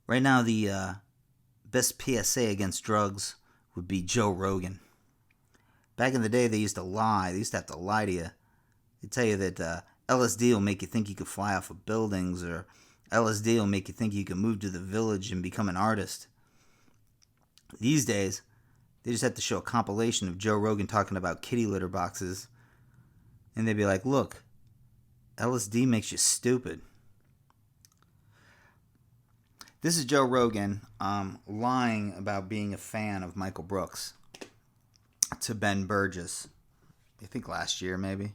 Right now, the best PSA against drugs would be Joe Rogan. Back in the day, they used to lie. They used to have to lie to you. They tell you that LSD will make you think you could fly off of buildings, or LSD will make you think you can move to the village and become an artist. These days, they just have to show a compilation of Joe Rogan talking about kitty litter boxes, and they'd be like, look, LSD makes you stupid. This is Joe Rogan lying about being a fan of Michael Brooks to Ben Burgess. I think last year, maybe.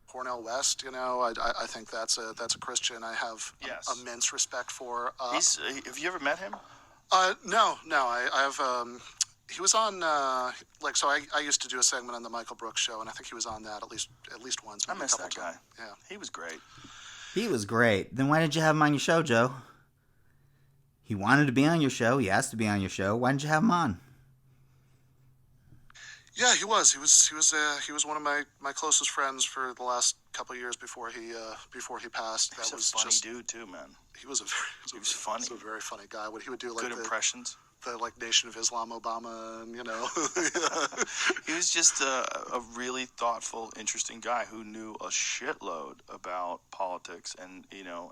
Cornel West, I think that's a Christian I have immense respect for. Have you ever met him? No. I have. He was on I used to do a segment on the Michael Brooks show, and I think he was on that at least once. I missed that guy. Times. Yeah, he was great. He was great. Then why did you have him on your show, Joe? He wanted to be on your show. He asked to be on your show. Why didn't you have him on? Yeah, he was. He was one of my closest friends for the last couple of years before he passed. He was a funny dude too, man. He was funny. He was a very funny guy. What he would do, like good impressions. The Nation of Islam Obama, and He was just a really thoughtful, interesting guy who knew a shitload about politics and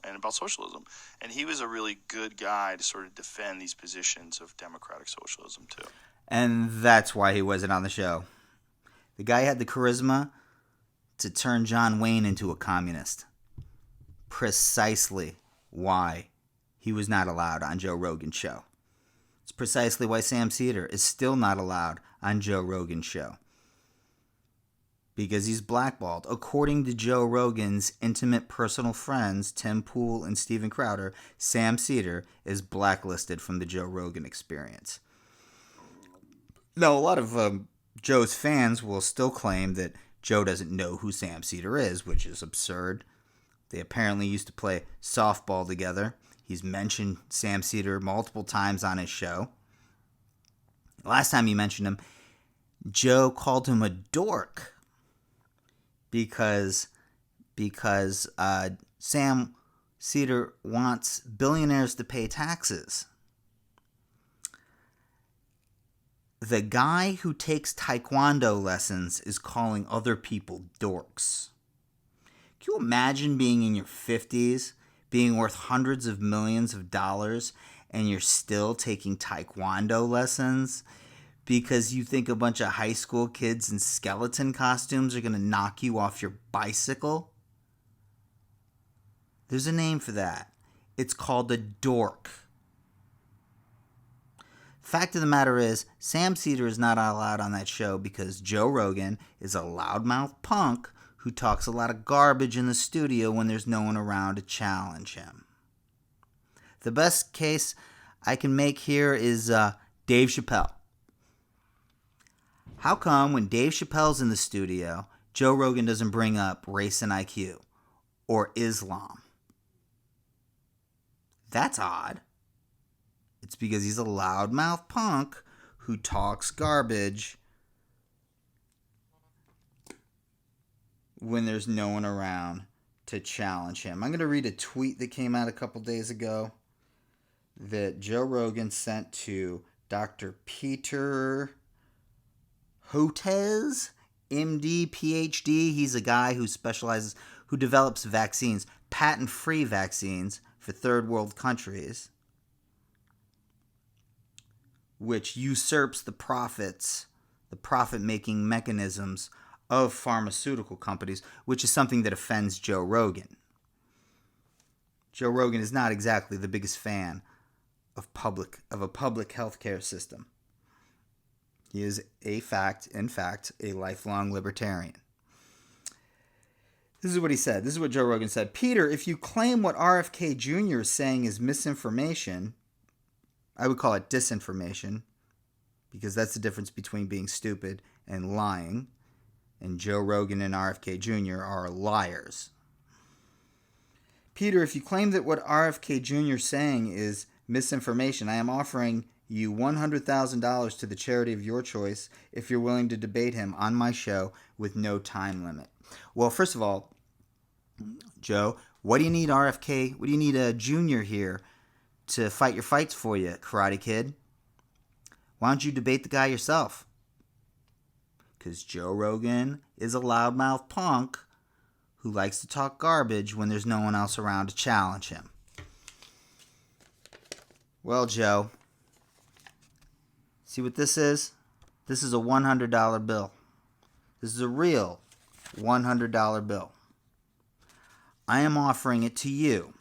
about socialism. And he was a really good guy to sort of defend these positions of democratic socialism too. And that's why he wasn't on the show. The guy had the charisma to turn John Wayne into a communist. Precisely why he was not allowed on Joe Rogan's show. It's precisely why Sam Seder is still not allowed on Joe Rogan's show. Because he's blackballed. According to Joe Rogan's intimate personal friends, Tim Pool and Steven Crowder, Sam Seder is blacklisted from the Joe Rogan Experience. Now, a lot of Joe's fans will still claim that Joe doesn't know who Sam Seder is, which is absurd. They apparently used to play softball together. He's mentioned Sam Seder multiple times on his show. Last time he mentioned him, Joe called him a dork because Sam Seder wants billionaires to pay taxes. The guy who takes taekwondo lessons is calling other people dorks. Can you imagine being in your 50s, being worth hundreds of millions of dollars, and you're still taking taekwondo lessons because you think a bunch of high school kids in skeleton costumes are going to knock you off your bicycle? There's a name for that. It's called a dork. Fact of the matter is, Sam Seder is not allowed on that show because Joe Rogan is a loudmouth punk who talks a lot of garbage in the studio when there's no one around to challenge him. The best case I can make here is Dave Chappelle. How come when Dave Chappelle's in the studio, Joe Rogan doesn't bring up race and IQ or Islam? That's odd. It's because he's a loudmouth punk who talks garbage when there's no one around to challenge him. I'm going to read a tweet that came out a couple days ago that Joe Rogan sent to Dr. Peter Hotez, MD, PhD. He's a guy who develops vaccines, patent-free vaccines for third world countries, which usurps the profit-making mechanisms of pharmaceutical companies, which is something that offends Joe Rogan. Joe Rogan is not exactly the biggest fan of a public healthcare system. He is in fact, a lifelong libertarian. This is what he said. This is what Joe Rogan said. Peter, if you claim what RFK Jr. is saying is misinformation, I would call it disinformation, because that's the difference between being stupid and lying. And Joe Rogan and RFK Jr. are liars. Peter, if you claim that what RFK Jr. is saying is misinformation, I am offering you $100,000 to the charity of your choice if you're willing to debate him on my show with no time limit. Well, first of all, Joe, what do you need RFK? What do you need a Junior here to fight your fights for you, Karate Kid. Why don't you debate the guy yourself? Because Joe Rogan is a loudmouth punk who likes to talk garbage when there's no one else around to challenge him. Well, Joe, see what this is? This is a $100 bill. This is a real $100 bill. I am offering it to you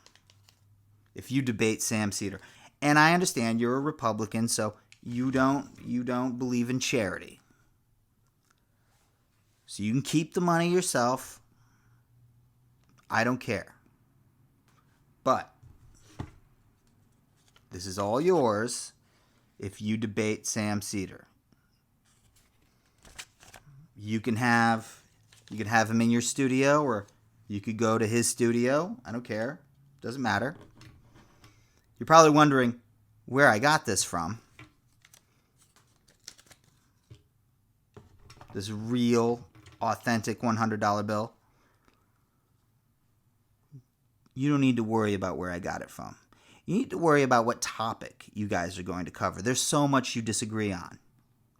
if you debate Sam Seder. And I understand you're a Republican, so you don't believe in charity. So you can keep the money yourself. I don't care. But this is all yours if you debate Sam Seder. You can have him in your studio, or you could go to his studio. I don't care. Doesn't matter. You're probably wondering where I got this from. This real, authentic $100 bill. You don't need to worry about where I got it from. You need to worry about what topic you guys are going to cover. There's so much you disagree on.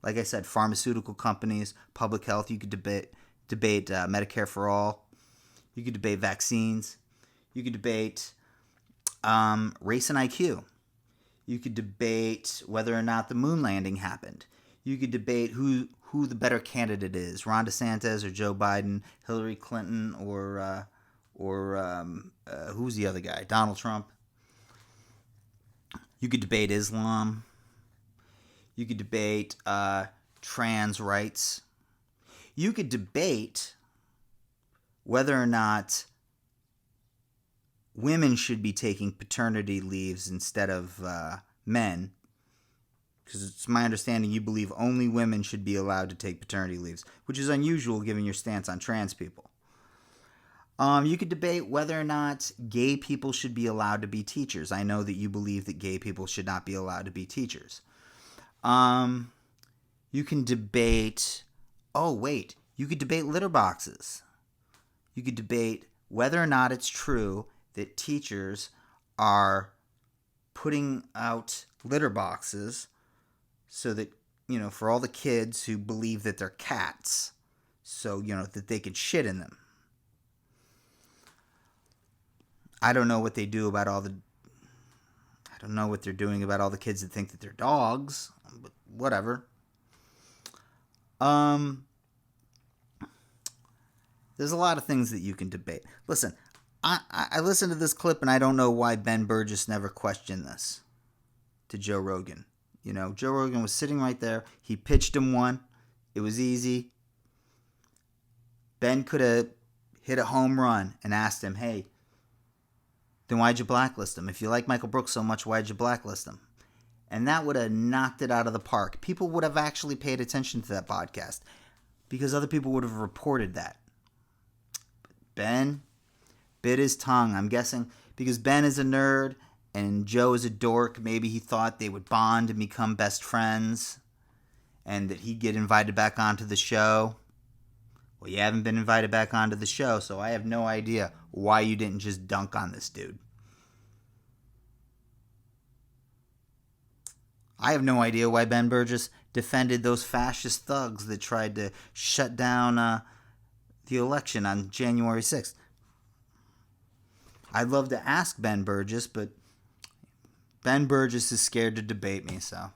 Like I said, pharmaceutical companies, public health. You could debate Medicare for all. You could debate vaccines. You could debate race and IQ. You could debate whether or not the moon landing happened. You could debate who the better candidate is, Ron DeSantis or Joe Biden, Hillary Clinton or who's the other guy, Donald Trump. You could debate Islam. You could debate trans rights. You could debate whether or not women should be taking paternity leaves instead of men. Because it's my understanding you believe only women should be allowed to take paternity leaves, which is unusual given your stance on trans people. You could debate whether or not gay people should be allowed to be teachers. I know that you believe that gay people should not be allowed to be teachers. You can debate... you could debate litter boxes. You could debate whether or not it's true that teachers are putting out litter boxes so that, for all the kids who believe that they're cats, so, that they could shit in them. I don't know what they do about I don't know what they're doing about all the kids that think that they're dogs, but whatever. There's a lot of things that you can debate. Listen, I listened to this clip and I don't know why Ben Burgess never questioned this to Joe Rogan. Joe Rogan was sitting right there. He pitched him one. It was easy. Ben could have hit a home run and asked him, hey, then why'd you blacklist him? If you like Michael Brooks so much, why'd you blacklist him? And that would have knocked it out of the park. People would have actually paid attention to that podcast because other people would have reported that. Ben bit his tongue, I'm guessing, because Ben is a nerd and Joe is a dork. Maybe he thought they would bond and become best friends and that he'd get invited back onto the show. Well, you haven't been invited back onto the show, so I have no idea why you didn't just dunk on this dude. I have no idea why Ben Burgess defended those fascist thugs that tried to shut down the election on January 6th. I'd love to ask Ben Burgess, but Ben Burgess is scared to debate me, so...